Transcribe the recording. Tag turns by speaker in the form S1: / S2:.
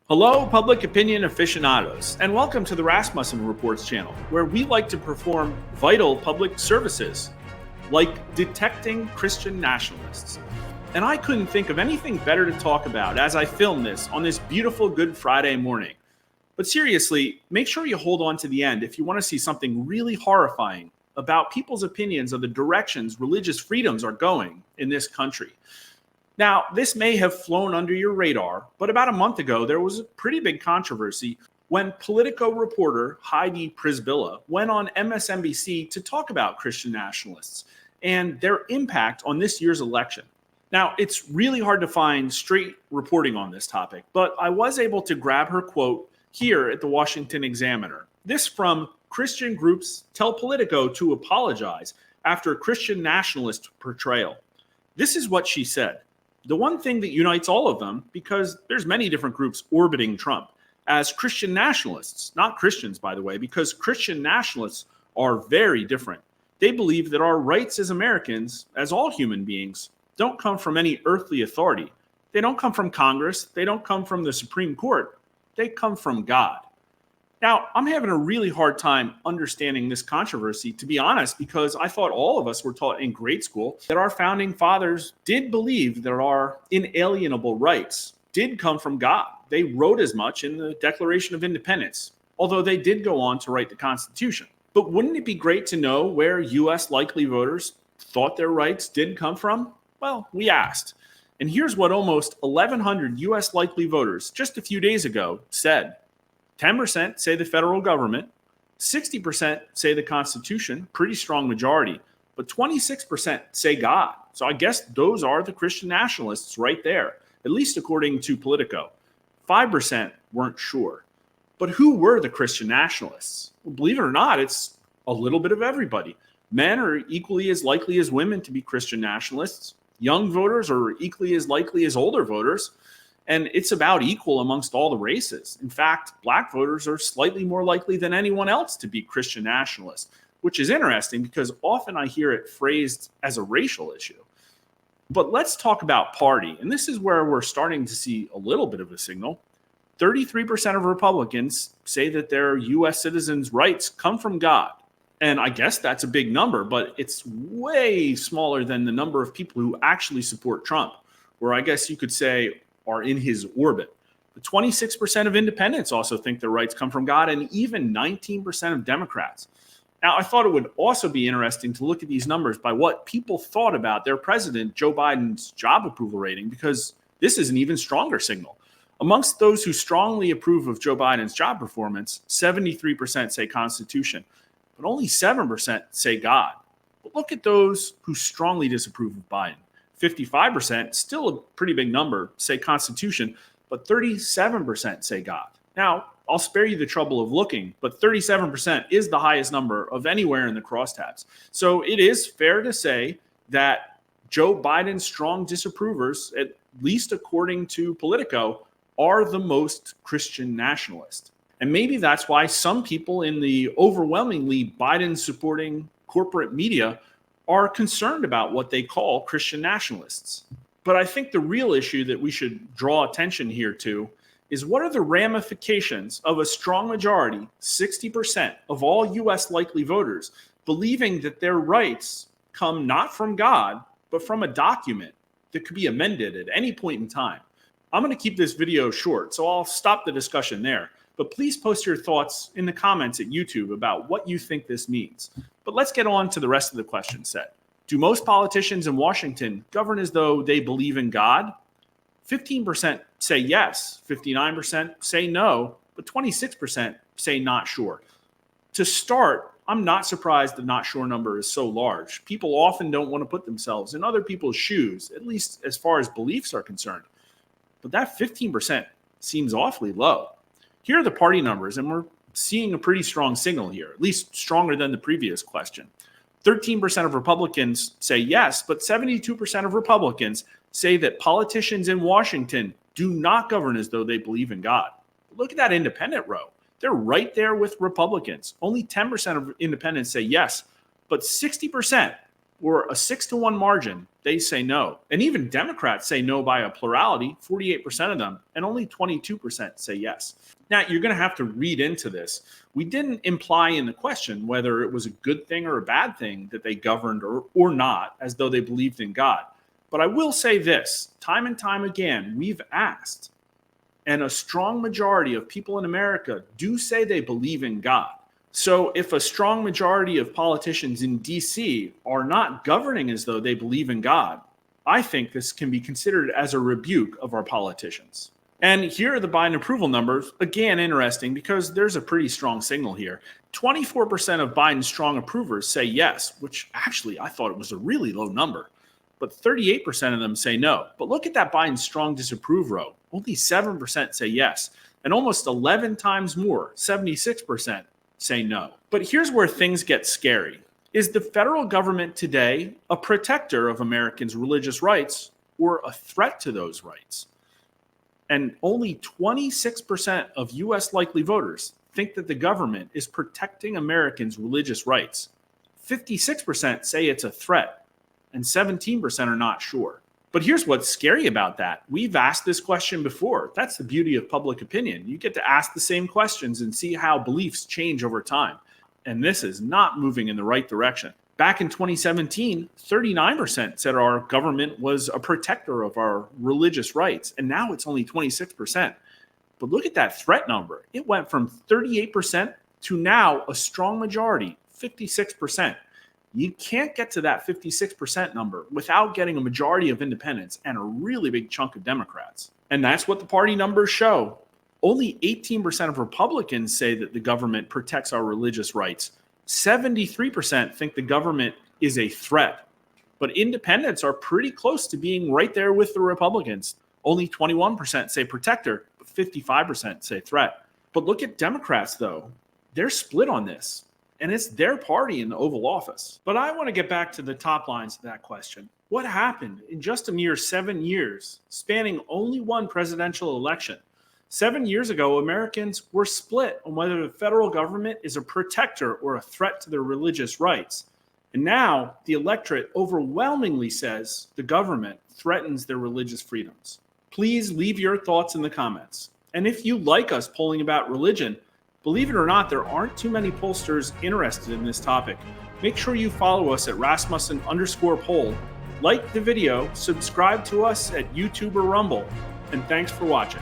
S1: Hello, public opinion aficionados, and welcome to the Rasmussen Reports channel, where we like to perform vital public services, like detecting Christian nationalists. And I couldn't think of anything better to talk about as I film this on this beautiful Good Friday morning. But seriously, make sure you hold on to the end if you want to see something really horrifying about people's opinions of the directions religious freedoms are going in this country. Now, this may have flown under your radar, but about a month ago, there was a pretty big controversy when Politico reporter Heidi Przybyla went on MSNBC to talk about Christian nationalists and their impact on this year's election. Now, it's really hard to find straight reporting on this topic, but I was able to grab her quote here at the Washington Examiner. This from Christian groups tell Politico to apologize after Christian nationalist portrayal. This is what she said. The one thing that unites all of them, because there's many different groups orbiting Trump, as Christian nationalists, not Christians, by the way, because Christian nationalists are very different. They believe that our rights as Americans, as all human beings, don't come from any earthly authority. They don't come from Congress. They don't come from the Supreme Court. They come from God. Now, I'm having a really hard time understanding this controversy, to be honest, because I thought all of us were taught in grade school that our founding fathers did believe that our inalienable rights did come from God. They wrote as much in the Declaration of Independence, although they did go on to write the Constitution. But wouldn't it be great to know where U.S. likely voters thought their rights did come from? Well, we asked. And here's what almost 1,100 U.S. likely voters just a few days ago said. 10% say the federal government, 60% say the Constitution, pretty strong majority, but 26% say God. So I guess those are the Christian nationalists right there, at least according to Politico. 5% weren't sure. But who were the Christian nationalists? Well, believe it or not, it's a little bit of everybody. Men are equally as likely as women to be Christian nationalists. Young voters are equally as likely as older voters. And it's about equal amongst all the races. In fact, black voters are slightly more likely than anyone else to be Christian nationalists, which is interesting because often I hear it phrased as a racial issue. But let's talk about party. And this is where we're starting to see a little bit of a signal. 33% of Republicans say that their U.S. citizens' rights come from God. And I guess that's a big number, but it's way smaller than the number of people who actually support Trump, where I guess you could say are in his orbit. But 26% of independents also think their rights come from God, and even 19% of Democrats. Now, I thought it would also be interesting to look at these numbers by what people thought about their president, Joe Biden's job approval rating, because this is an even stronger signal. Amongst those who strongly approve of Joe Biden's job performance, 73% say Constitution, but only 7% say God. But look at those who strongly disapprove of Biden. 55%, still a pretty big number, say Constitution, but 37% say God. Now, I'll spare you the trouble of looking, but 37% is the highest number of anywhere in the crosstabs. So it is fair to say that Joe Biden's strong disapprovers, at least according to Politico, are the most Christian nationalist. And maybe that's why some people in the overwhelmingly Biden-supporting corporate media are concerned about what they call Christian nationalists. But I think the real issue that we should draw attention here to is what are the ramifications of a strong majority, 60% of all U.S. likely voters, believing that their rights come not from God, but from a document that could be amended at any point in time. I'm going to keep this video short, so I'll stop the discussion there. But please post your thoughts in the comments at YouTube about what you think this means. But let's get on to the rest of the question set. Do most politicians in Washington govern as though they believe in God? 15% say yes, 59% say no, but 26% say not sure. To start, I'm not surprised the not sure number is so large. People often don't want to put themselves in other people's shoes, at least as far as beliefs are concerned. But that 15% seems awfully low. Here are the party numbers, and we're seeing a pretty strong signal here, at least stronger than the previous question. 13% of Republicans say yes, but 72% of Republicans say that politicians in Washington do not govern as though they believe in God. Look at that independent row. They're right there with Republicans. Only 10% of independents say yes, but 60% or a 6-1 margin, they say no. And even Democrats say no by a plurality, 48% of them, and only 22% say yes. Now, you're going to have to read into this. We didn't imply in the question whether it was a good thing or a bad thing that they governed or not, as though they believed in God. But I will say this, time and time again, we've asked, and a strong majority of people in America do say they believe in God. So if a strong majority of politicians in DC are not governing as though they believe in God, I think this can be considered as a rebuke of our politicians. And here are the Biden approval numbers. Again, interesting because there's a pretty strong signal here. 24% of Biden's strong approvers say yes, which actually I thought it was a really low number. But 38% of them say no. But look at that Biden strong disapprove row. Only 7% say yes. And almost 11 times more, 76%, say no. But here's where things get scary. Is the federal government today a protector of Americans' religious rights or a threat to those rights? And only 26% of U.S. likely voters think that the government is protecting Americans' religious rights. 56% say it's a threat, and 17% are not sure. But here's what's scary about that. We've asked this question before. That's the beauty of public opinion. You get to ask the same questions and see how beliefs change over time. And this is not moving in the right direction. Back in 2017, 39% said our government was a protector of our religious rights, and now it's only 26%. But look at that threat number. It went from 38% to now a strong majority, 56%. You can't get to that 56% number without getting a majority of independents and a really big chunk of Democrats. And that's what the party numbers show. Only 18% of Republicans say that the government protects our religious rights. 73% think the government is a threat. But independents are pretty close to being right there with the Republicans. Only 21% say protector, but 55% say threat. But look at Democrats, though. They're split on this. And it's their party in the Oval Office. But I want to get back to the top lines of that question. What happened in just a mere 7 years, spanning only one presidential election? 7 years ago, Americans were split on whether the federal government is a protector or a threat to their religious rights. And now the electorate overwhelmingly says the government threatens their religious freedoms. Please leave your thoughts in the comments. And if you like us polling about religion, believe it or not, there aren't too many pollsters interested in this topic. Make sure you follow us at Rasmussen_poll, like the video, subscribe to us at YouTube or Rumble, and thanks for watching.